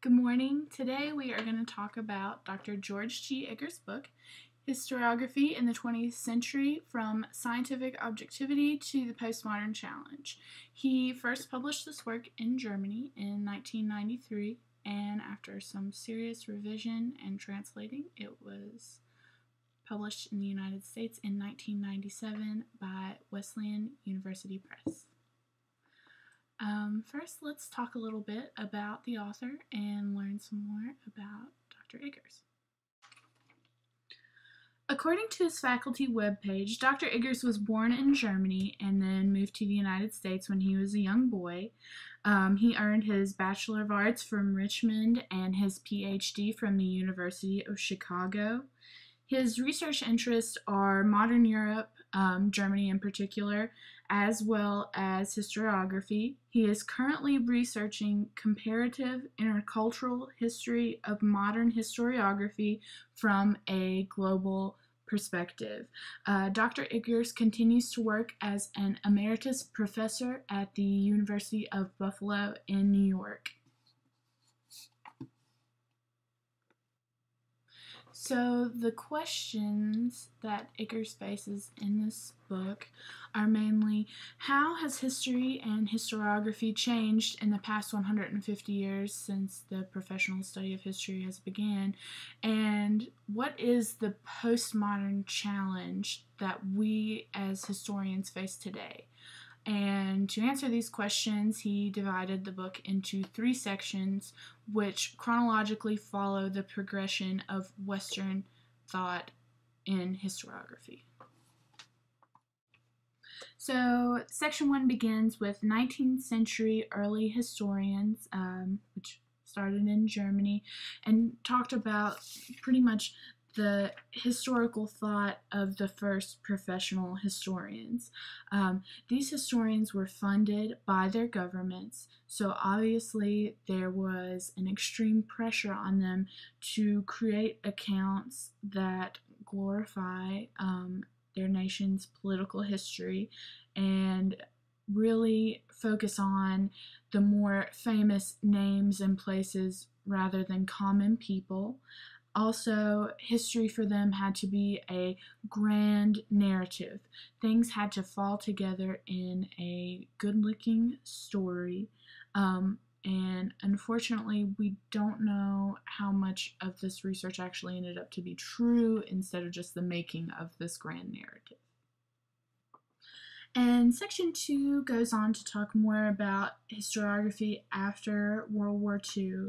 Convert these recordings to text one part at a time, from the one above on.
Good morning. Today we are going to talk about Dr. Georg G. Iggers' book, Historiography in the 20th Century, from Scientific Objectivity to the Postmodern Challenge. He first published this work in Germany in 1993, and after some serious revision and translating, it was published in the United States in 1997 by Wesleyan University Press. First, let's talk a little bit about the author and learn some more about Dr. Iggers. According to his faculty webpage, Dr. Iggers was born in Germany and then moved to the United States when he was a young boy. He earned his Bachelor of Arts from Richmond and his PhD from the University of Chicago. His research interests are modern Europe, Germany in particular, as well as historiography. He is currently researching comparative intercultural history of modern historiography from a global perspective. Dr. Iggers continues to work as an emeritus professor at the University of Buffalo in New York. So the questions that Iggers faces in this book are mainly, how has history and historiography changed in the past 150 years since the professional study of history has begun, and what is the postmodern challenge that we as historians face today? And to answer these questions, he divided the book into 3 sections, which chronologically follow the progression of Western thought in historiography. So, section 1 begins with 19th century early historians, which started in Germany, and talked about pretty much the historical thought of the first professional historians. These historians were funded by their governments, so obviously there was an extreme pressure on them to create accounts that glorify their nation's political history and really focus on the more famous names and places rather than common people. Also, history for them had to be a grand narrative. Things had to fall together in a good-looking story. And unfortunately, we don't know how much of this research actually ended up to be true instead of just the making of this grand narrative. And section 2 goes on to talk more about historiography after World War II,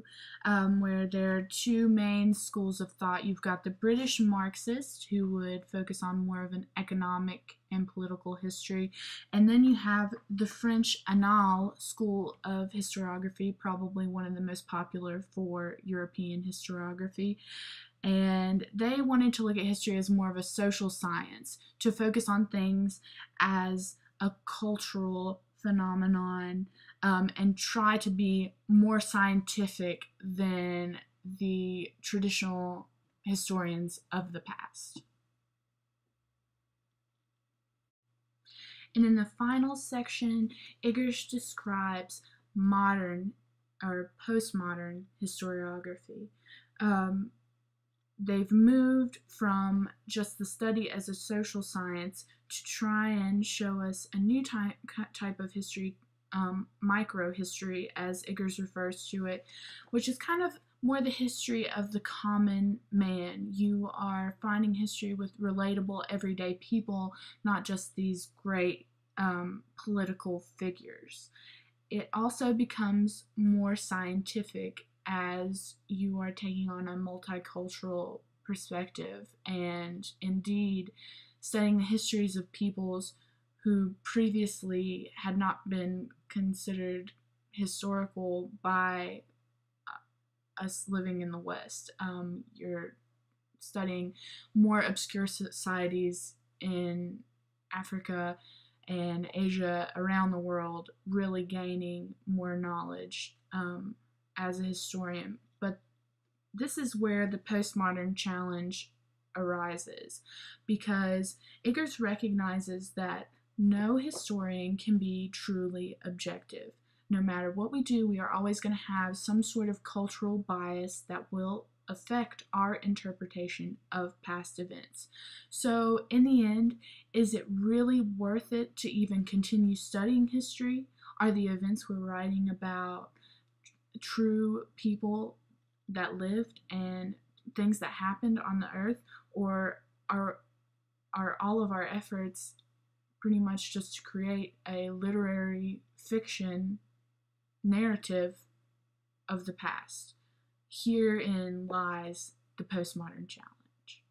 where there are 2 main schools of thought. You've got the British Marxists, who would focus on more of an economic and political history, and then you have the French Annales school of historiography, probably one of the most popular for European historiography. And they wanted to look at history as more of a social science, to focus on things as a cultural phenomenon, and try to be more scientific than the traditional historians of the past. And in the final section, Iggers describes modern or postmodern historiography. They've moved from just the study as a social science to try and show us a new type of history, microhistory, as Iggers refers to it, which is kind of more the history of the common man. You are finding history with relatable everyday people, not just these great political figures. It also becomes more scientific as you are taking on a multicultural perspective and indeed studying the histories of peoples who previously had not been considered historical by us living in the West. You're studying more obscure societies in Africa and Asia around the world, really gaining more knowledge as a historian. But this is where the postmodern challenge arises, because Iggers recognizes that no historian can be truly objective. no matter what we do, we are always going to have some sort of cultural bias that will affect our interpretation of past events. So, in the end, is it really worth it to even continue studying history? Are the events we're writing about true people that lived and things that happened on the earth, or are all of our efforts pretty much just to create a literary fiction narrative of the past? Herein lies the postmodern challenge.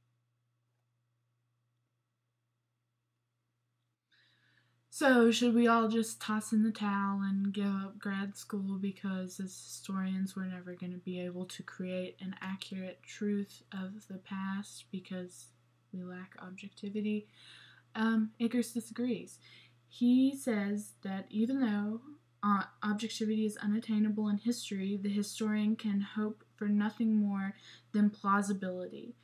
So, should we all just toss in the towel and give up grad school because as historians we're never going to be able to create an accurate truth of the past because we lack objectivity? Iggers disagrees. He says that even though objectivity is unattainable in history, the historian can hope for nothing more than plausibility.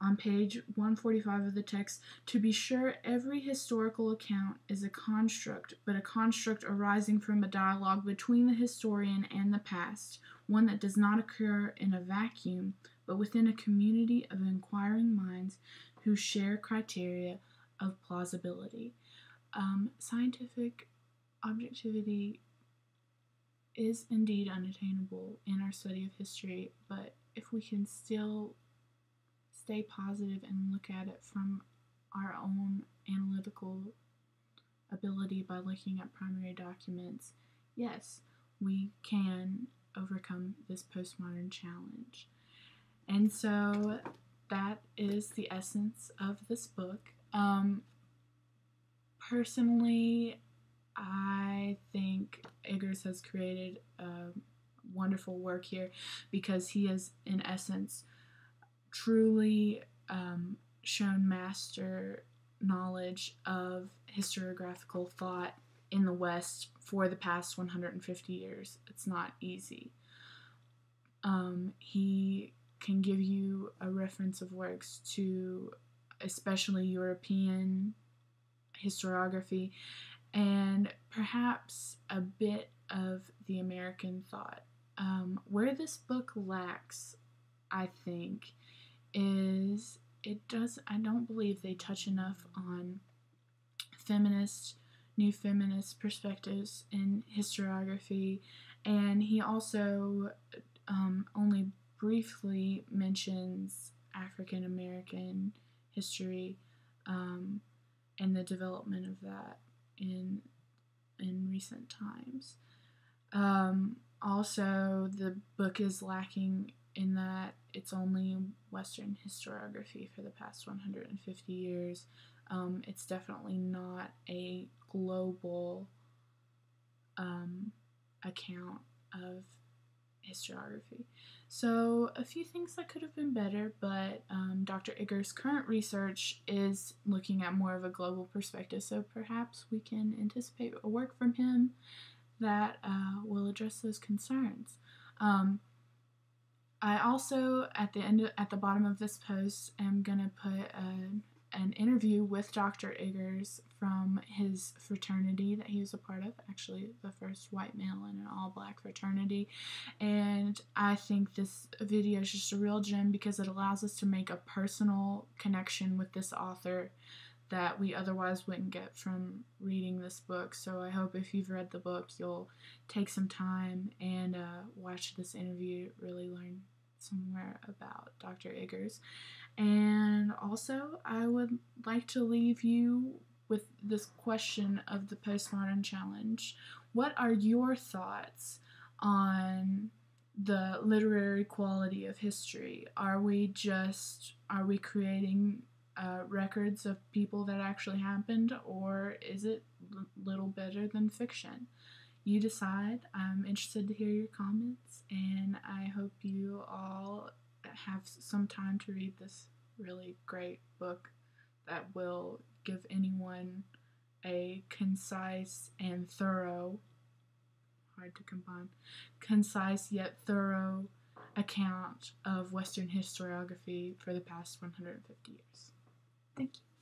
On page 145 of the text, to be sure, every historical account is a construct, but a construct arising from a dialogue between the historian and the past, one that does not occur in a vacuum, but within a community of inquiring minds who share criteria of plausibility. Scientific objectivity is indeed unattainable in our study of history, but if we can still stay positive and look at it from our own analytical ability by looking at primary documents, yes, we can overcome this postmodern challenge. And so that is the essence of this book. Personally, I think Iggers has created a wonderful work here because he has, in essence, truly shown master knowledge of historiographical thought in the West for the past 150 years. It's not easy. He can give you a reference of works to especially European historiography and perhaps a bit of the American thought. Where this book lacks, I think, is I don't believe they touch enough on new feminist perspectives in historiography, and he also only briefly mentions African American history and the development of that in recent times. Also, the book is lacking in that it's only Western historiography for the past 150 years. It's definitely not a global account of historiography. So a few things that could have been better, but Dr. Iggers' current research is looking at more of a global perspective, so perhaps we can anticipate a work from him that will address those concerns. I also, at the bottom of this post, am going to put an interview with Dr. Iggers from his fraternity that he was a part of, actually the first white male in an all-black fraternity. And I think this video is just a real gem because it allows us to make a personal connection with this author that we otherwise wouldn't get from reading this book. So I hope if you've read the book, you'll take some time and watch this interview, really learn some more about Dr. Iggers. And also, I would like to leave you with this question of the postmodern challenge. What are your thoughts on the literary quality of history? Are we creating records of people that actually happened, or is it little better than fiction? You decide. I'm interested to hear your comments, and I hope you all have some time to read this really great book that will give anyone a concise and thorough, hard to combine, concise yet thorough account of Western historiography for the past 150 years. Thank you.